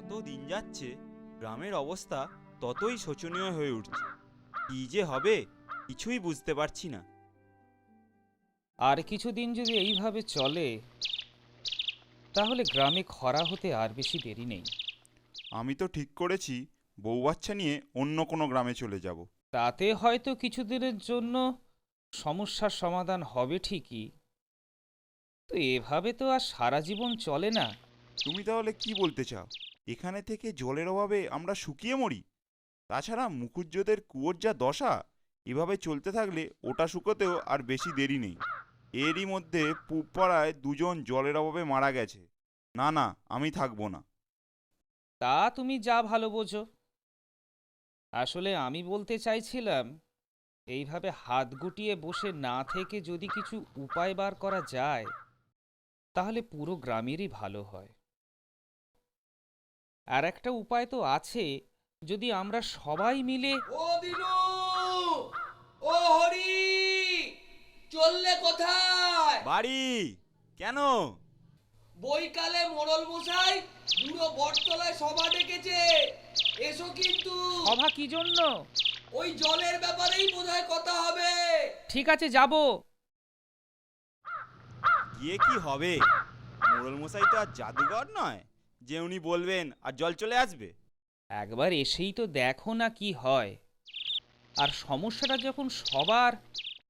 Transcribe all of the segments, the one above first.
যত দিন যাচ্ছে গ্রামের অবস্থা ততই শোচনীয় হয়ে উঠছে। কি যে হবে কিছুই বুঝতে পারছি না। আর কিছুদিন যদি এইভাবে চলে তাহলে গ্রামে খরা হতে আর বেশি দেরি নেই। আমি তো ঠিক করেছি বউ বাচ্চা নিয়ে অন্য কোনো গ্রামে চলে যাব। তাতে হয়তো কিছুদিনের জন্য সমস্যার সমাধান হবে ঠিকই, তো এভাবে তো আর সারা জীবন চলে না। তুমি তাহলে কি বলতে চাও, এখানে থেকে জলের অভাবে আমরা শুকিয়ে মরি? তাছাড়া মুখুজ্জেদের কুয়োর যা দশা, এভাবে চলতে থাকলে ওটা শুকোতেও আর বেশি দেরি নেই। এরই মধ্যে পূবপাড়ায় দুজন জলের অভাবে মারা গেছে। না না, আমি থাকবো না। তা তুমি যা ভালো বোঝো। আসলে আমি বলতে চাইছিলাম, এইভাবে হাত গুটিয়ে বসে না থেকে যদি কিছু উপায় বার করা যায় তাহলে পুরো গ্রামেরই ভালো হয়। আর একটা উপায় তো আছে, যদি আমরা সবাই মিলে। ও দিনু, ও হরি, চললে কোথায়? বাড়ি কেন? বৈকালে মোড়ল মশাই পুরো বটতলায় সভা ডেকেছে, এসো কিন্তু। সভা কি জন্য? ওই জলের ব্যাপারেই বোধহয় কথা হবে। ঠিক আছে, যাব। গিয়ে কি হবে? মোড়ল মশাই তো আর জাদুঘর নয় যে উনি বলবেন আর জল চলে আসবে। একবার এসেই তো দেখো না কি হয়। আর সমস্যাটা যখন সবার,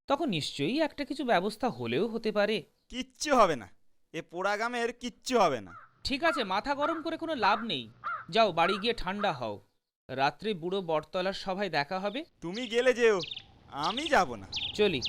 তখন নিশ্চয়ই একটা কিছু ব্যবস্থা হলেও হতে পারে। কিচ্ছু হবে না, এ পোড়া গ্রামের কিচ্ছু হবে না। ঠিক আছে, মাথা গরম করে কোনো লাভ নেই। যাও বাড়ি গিয়ে ঠান্ডা হও, রাত্রে বুড়ো বটতলার সভায় দেখা হবে। তুমি গেলে যেও, আমি যাব না। চলি।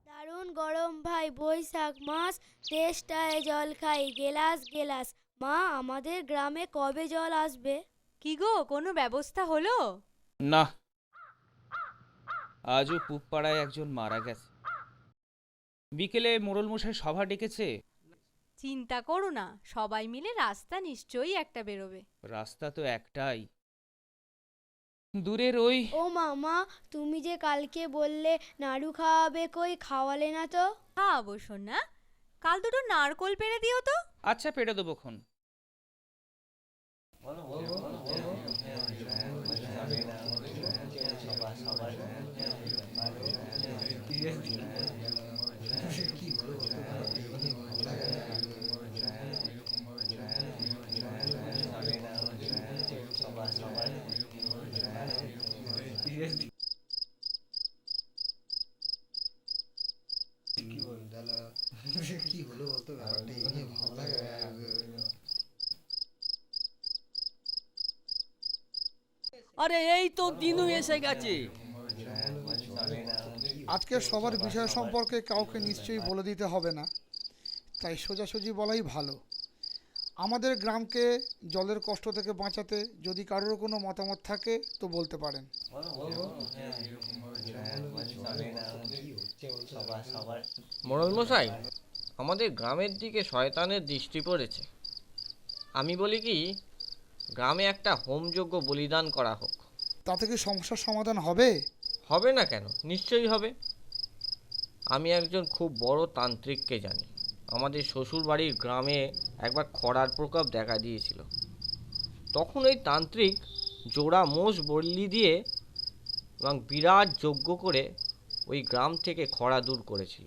দারুণ গরম ভাই, বৈশাখ মাস, তেষ্টায় জল খাই গেলাস গেলাস। মা, আমাদের গ্রামে কবে জল আসবে? কি গো, কোনো ব্যবস্থা হলো? না, আজও পুবপাড়ায় একজন মারা গেছে। বিকেলে মোড়লমশাই সভা ডেকেছে। চিন্তা করো না, সবাই মিলে রাস্তা নিশ্চয়ই একটা বেরোবে। রাস্তা তো একটাই, দূরের ওই। ও মামা, তুমি যে কালকে বললে নাড়ু খাওয়াবে, কই খাওয়ালে না তো? খাওয়াবো সোনা, কাল দুটো নারকোল পেড়ে দিও তো। আচ্ছা, পেড়ে দেবো খন। আরে এই তো দিনু এসে গেছে। আজকে সবার বিষয় সম্পর্কে কাউকে নিশ্চয়ই বলে দিতে হবে না, তাই সোজাসুজি বলাই ভালো। আমাদের গ্রামকে জলের কষ্ট থেকে বাঁচাতে যদি কারোর কোনো মতামত থাকে তো বলতে পারেন। মোড়ল মশাই, আমাদের গ্রামের দিকে শয়তানের দৃষ্টি পড়েছে। আমি বলি কি, গ্রামে একটা হোমযজ্ঞ বলিদান করা হোক। তাতে কি সমস্যার সমাধান হবে? হবে না কেন, নিশ্চয়ই হবে। আমি একজন খুব বড় তান্ত্রিককে জানি। আমাদের শ্বশুরবাড়ির গ্রামে একবার খরার প্রকোপ দেখা দিয়েছিল। তখন ওই তান্ত্রিক জোড়া মোষ বল্লি দিয়ে এবং বিরাট যজ্ঞ করে ওই গ্রাম থেকে খরা দূর করেছিল।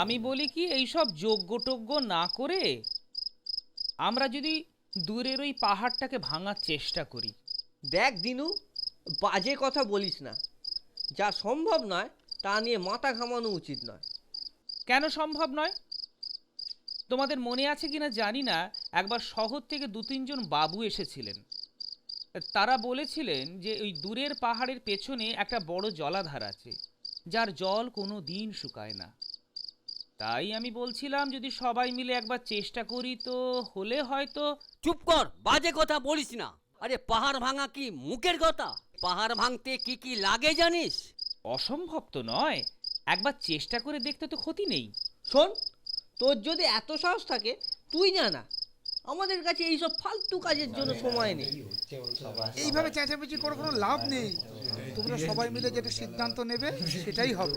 আমি বলি কি, এইসব যজ্ঞ না করে আমরা যদি দূরের ওই পাহাড়টাকে ভাঙার চেষ্টা করি। দেখ দিনু, বাজে কথা বলিস না। যা সম্ভব নয় তা নিয়ে মাথা ঘামানো উচিত নয়। কেন সম্ভব নয়? তোমাদের মনে আছে কিনা জানি না, একবার শহর থেকে 2-3 জন বাবু এসেছিলেন। তারা বলেছিলেন যে ওই দূরের পাহাড়ের পেছনে একটা বড় জলাধার আছে, যার জল কোনো দিন শুকায় না। তাই আমি বলছিলাম যদি সবাই মিলে একবার চেষ্টা করি তো হলে হয়তো। চুপ কর, বাজে কথা বলিস না। আরে পাহাড় ভাঙা কি মুখের কথা? পাহাড় ভাঙতে কি কি লাগে জানিস? অসম্ভব তো নয়, একবার চেষ্টা করে দেখতে তো ক্ষতি নেই। শোন, তোর যদি এত সাহস থাকে তুই জানা, আমাদের কাছে এইসব ফালতু কাজের জন্য সময় নেই। এইভাবে চেঁচামেচি করে কোনো লাভ নেই। তোমরা সবাই মিলে যেটা সিদ্ধান্ত নেবে সেটাই হবে।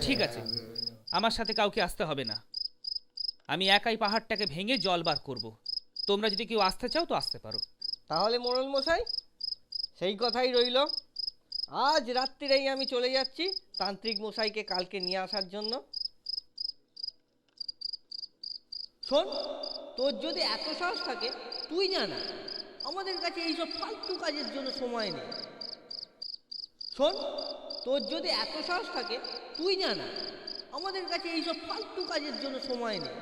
ঠিক আছে, আমার সাথে কাউকে আসতে হবে না। আমি একাই পাহাড়টাকে ভেঙে জল বার করব। তোমরা যদি কেউ আসতে চাও তো আসতে পারো। তাহলে মোড়ল মশাই, সেই কথাই রইল। আজ রাত্রিরেই আমি চলে যাচ্ছি তান্ত্রিক মশাইকে কালকে নিয়ে আসার জন্য। শোন, তোর যদি এত সাহস থাকে তুই জানা, আমাদের কাছে এইসব ফালতু কাজের জন্য সময় নেই। শোন, তোর যদি এত সাহস থাকে তুই জানা, আমাদের কাছে এইসব ফালতু কাজের জন্য সময় নেই।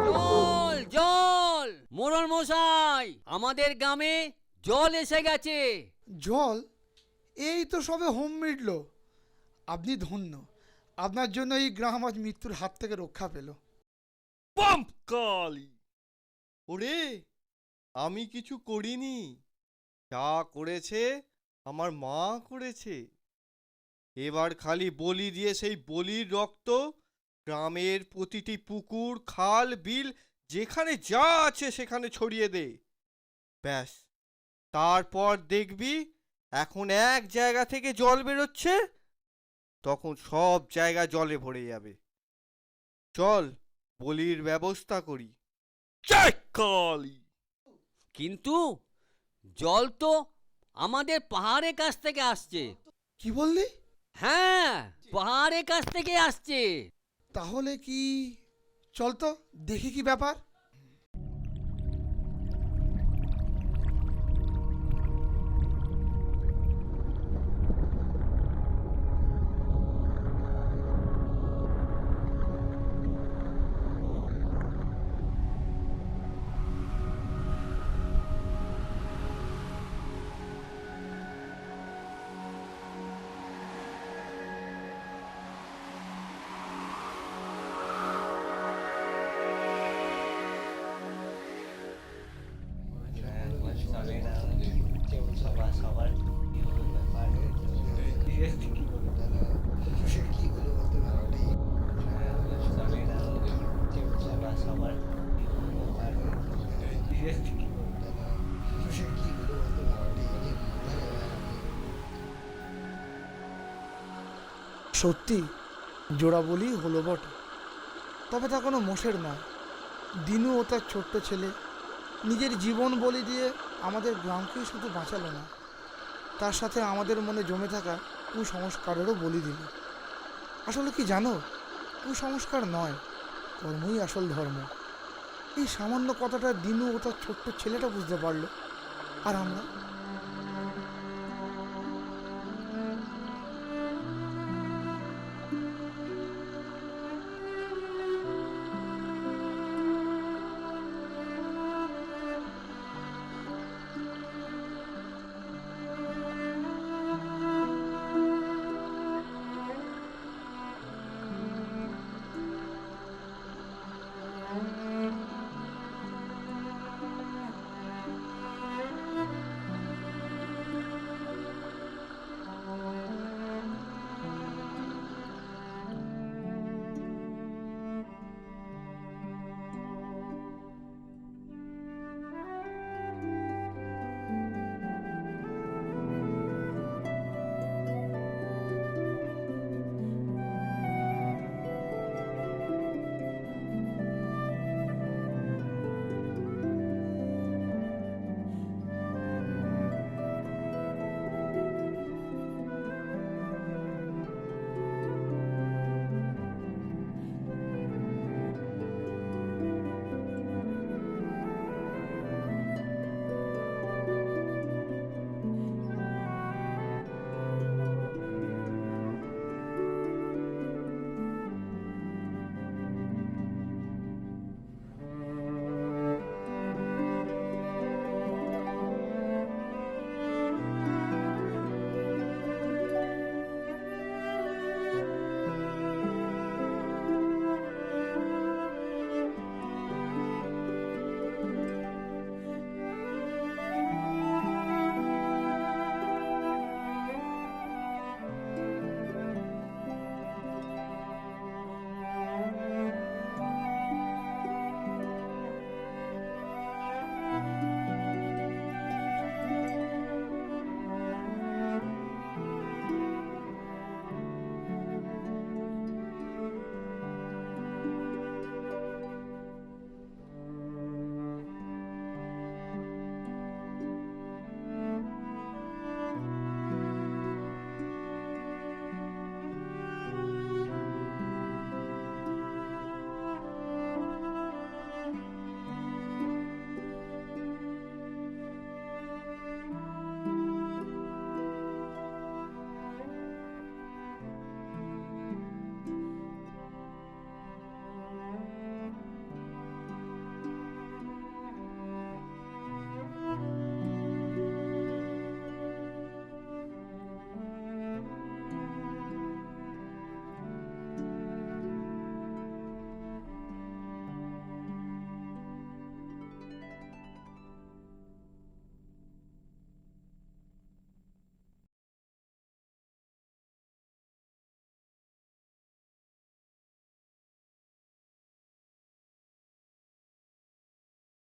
জল জল, মোড়ল মশাই, আমাদের গ্রামে জল এসে গেছে। জল? এই তো সবে হোম মিটলো। আপনি ধন্য, আপনার জন্য এই গ্রাম আজ মৃত্যুর হাত থেকে রক্ষা পেল। কালি ওরে, আমি কিছু করিনি। যা করেছে আমার মা করেছে। এবার খালি বলি দিয়ে সেই বলির রক্ত গ্রামের প্রতিটি পুকুর, খাল, বিল যেখানে যা আছে সেখানে ছড়িয়ে দে। ব্যাস, তারপর দেখবি এখন এক জায়গা থেকে জল বেরোচ্ছে, তখন সব জায়গা জলে ভরে যাবে। চল বলির ব্যবস্থা করি। জয় কালী। কিন্তু জল তো আমাদের পাহাড়ের কাছ থেকে আসছে। কি বললি? হ্যাঁ, পাহাড়ের কাছ থেকে আসছে। তাহলে কি, চল তো দেখি কি ব্যাপার। সত্যি জোড়া বলি হলো বটে, তবে তা কোনো মোষের নয়। দিনু ও তার ছোট্ট ছেলে নিজের জীবন বলি দিয়ে আমাদের গ্রামকেই শুধু বাঁচালো না, তার সাথে আমাদের মনে জমে থাকা কুসংস্কারেরও বলি দিল। আসলে কি জানো, কুসংস্কার নয়, কর্মই আসল ধর্ম। এই সামান্য কথাটা দিনু ও তার ছোট্ট ছেলেটা বুঝতে পারলো, আর আমরা